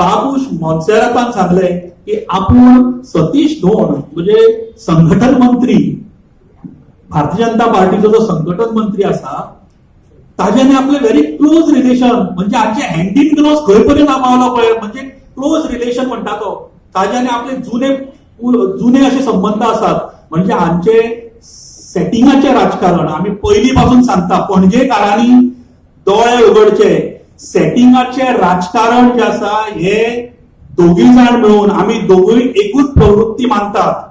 बाबूश मोन्सेरातान सांगले की आपूण सतीश धोंड म्हणजे संघटन मंत्री, भारतीय जनता पार्टीचो जो संघटन मंत्री आसा ताच्याने आपले व्हेरी क्लोज रिलेशन, म्हणजे आमचे हँड इन ग्लोव्स खंय पर्यंत पावलो पळय, म्हणजे क्लोज रिलेशन म्हणटा तो, ताच्याने आपले जुने असे संबंध आसात. म्हणजे आमचे सेटिंगाचे राजकारण आम्ही पहिली पासून सांगता, पणजेकारांनी दोळे उगडचे. सेटिंगाचे राजकारण जे आसा हे दोघी जाण मिळून आम्ही दोघूय एकूच प्रवृत्ती मानतात.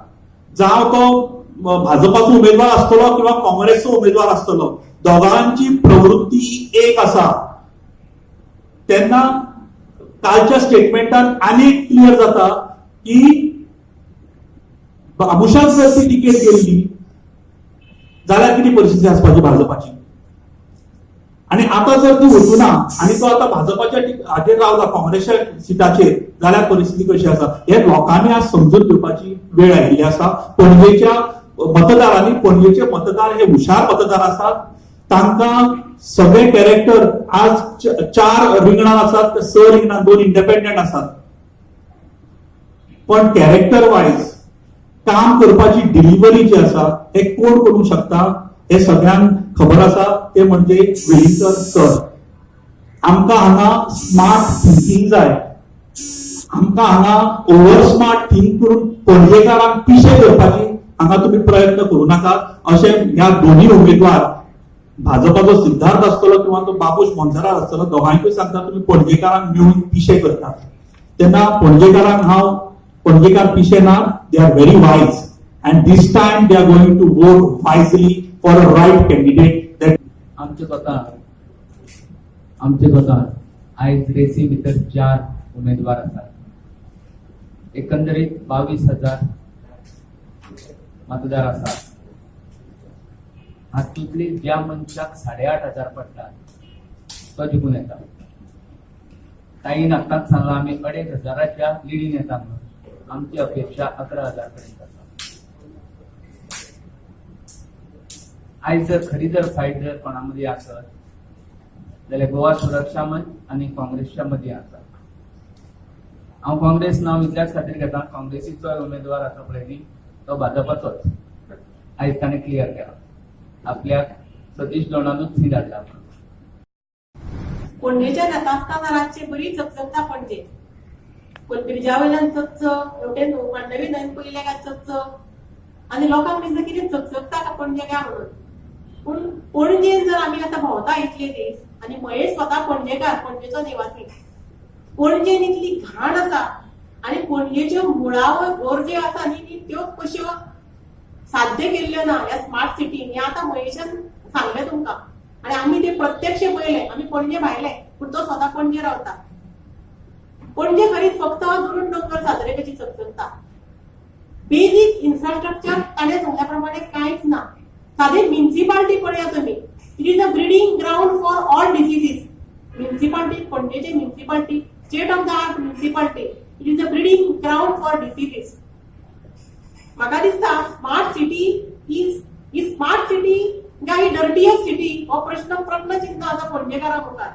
जावं तो भाजपाचो उमेदवार आसतलो किंवा काँग्रेसचो उमेदवार आसतलो, दोघांची प्रवृत्ती एक आसा. तेन्ना कालच्या स्टेटमेंटान आनी क्लियर जाता की बाबुशाक जर ती तिकेट गेल्ली जाल्यार किती परिस्थिती आसपाची भाजपाची. आणि आता जर ती वचूना आणि तो आता भाजपाच्या हाचेर रावला काँग्रेसच्या सिटाचेर, जाल्यार परिस्थिती कशी आसा हे लोकांनी आज समजून घेवपाची वेळ आयिल्ली आसा. पणजेच्या मतदारांनी, पणजेचे मतदार हे हुशार मतदार आसात, तांकां सगळे कॅरेक्टर आज 4 रिंगणां आसात, 6 रिंगणां 2 इंडिपेंडंट आसात, पण कॅरेक्टर वायज काम करपाची डिलिव्हरी जी आसा हे कोण करूंक शकता हे सगळ्यांक खबर आसा, ते म्हणजे वेळीकर सर. आमकां हांगा स्मार्ट थिंकिंग जाय, आमकां हांगा ओव्हर स्मार्ट थिंक करून पणजेकारांक पिशे करपाची हांगा तुम्ही प्रयत्न करू नाका अशें ह्या दोन्ही उमेदवार, भाजपाचो सिद्धार्थ आसतलो किंवा तो बाबूश मोन्सेरात आसतलो, दोगांयकूय सांगता तुम्ही पणजेकारांक मेळून पिशे करतात. तेन्ना पणजेकारांक हांव, पणजेकार पिशे ना, they are very wise and this time they are going to vote wisely for a right candidate. That आमचे स्वतः आयज रेसी भितर 4 उमेदवार आसात. एकंदरीत 22,000 मतदार आसात. हातूंतली ज्या मनशाक 8,500 पडटात तो जिखून येता. ताईन आतांच सांगला आम्ही 2,500च्या लिडीन येता म्हणून. आमची अपेक्षा 11,000 पर्यंत आसा. आयज जर खरी जर फायट जर कोणामध्ये आसत जाल्यार गोवा सुरक्षा मंच आणि काँग्रेसच्या मध्ये आसा. हांव काँग्रेस नांव इतल्याच खातीर घेता, काँग्रेसीचो उमेदवार आसा पळय न्ही तो भाजपाचोच. आयज ताणें क्लियर केला आपल्याक सतीश धोंडानूच सीट हाडला. पणजेच्या नेतास्तानारांची बरी चकचकता पणजे. पण ब्रिजा वयल्यान चकचक, हेवटेन मांडवी न्हंयन पयले काय चकचक, आनी लोकांक दिसता कितें चकचकता का पणजे काय म्हणून. पूण पणजेन जर आमी आतां भोंवता इतले दीस, आनी महेश स्वता पणजेकार, पणजेचो निवासी, पणजेन इतली घाण आसा आनी पणजेच्यो मुळाव्यो गरजो आसा न्ही त्यो कश्यो साध्य केल्ल्यो ना ह्या स्मार्ट सिटीन. हे आतां महेशान सांगले तुमकां आनी आमी ते प्रत्यक्ष पळयले. आमी पणजे भायले पूण तो स्वता पणजे रावता. पणजे खरीच फक्त दुरून डोंगर साजरेकाची चकचकता. बेसिक इन्फ्रास्ट्रक्चर ताणें सांगल्या प्रमाणे कांयच ना. साधी म्युनिसिपालिटी पळया तुम्ही, it is a breeding ground for all diseases. Municipality, पणजेची municipality, state of the art municipality, it is a breeding ground for diseases. म्हाका दिसता स्मार्ट सिटी ही स्मार्ट सिटी काय ही डर्टीयस्ट सिटी हो प्रश्न चिन्ह आसा पणजेकारा मुखार.